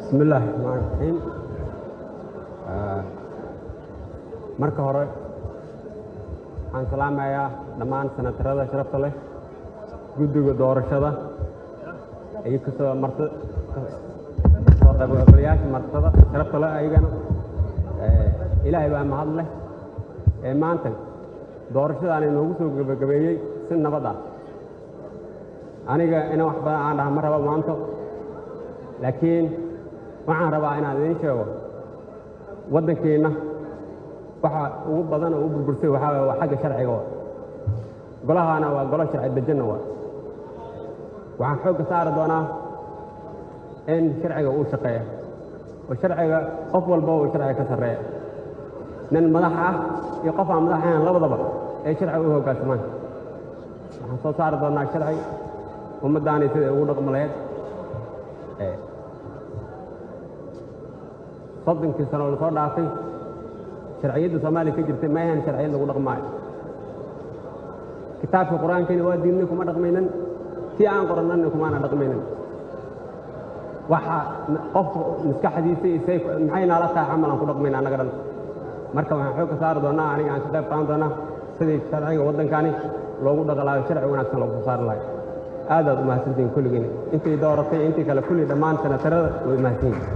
بسم الله الرحمن الرحيم. marka hore waxaan salaamayaa dhammaan senatarada sharafta leh guddiga doorashada ay ka soo martay soo qaybgalayaasha martada sharafta leh ayagana ilaahay baa mahad leh maanta doorashada inoogu soo gabagabeeyay si nabad ah aniga inaan wax badan aan dhaha ma rabo maanta laakiin waxaan rabaa inaan idin sheego waddankeena waxa ugu badan oo u burbursay waxa waa xagga sharciga golahana waa golo sharci dejin waxaan xoog saari doonaa in sharciga uu shaqeeyo oo sharciga qof walba uu sharciga ka sareeyo nin madax ah iyo qof aan madax ahayn labadaba ay sharciga u hoggaansamaan waxaan soo saari doonaa sharci ummaddaani sida ugu dhaqmo lahayd soddonkii sano la soo dhaafay sharciyadda Soomaaliya ka jirtay ma ahan sharciyad lagu dhaqmaayo kitaabka quraankeena waa diinna kuma dhaqmaynan si aan qoranna kuma aan dhaqmaynan waxa qof maskaxdiisa isay maxay nala tahay amalan ku dhaqmayna anaga dhan marka waxaan xoog ka saar doonaa aniga aan ka qayb qaadan doonaa sidii sharciga waddankaani loogu dhaqalayo sharci wanaagsan loogu saar lahayo aad u mahadsantiin kulligiin intii dooratay intii kale kulli dhammaan senatarada way mahadsanyihiin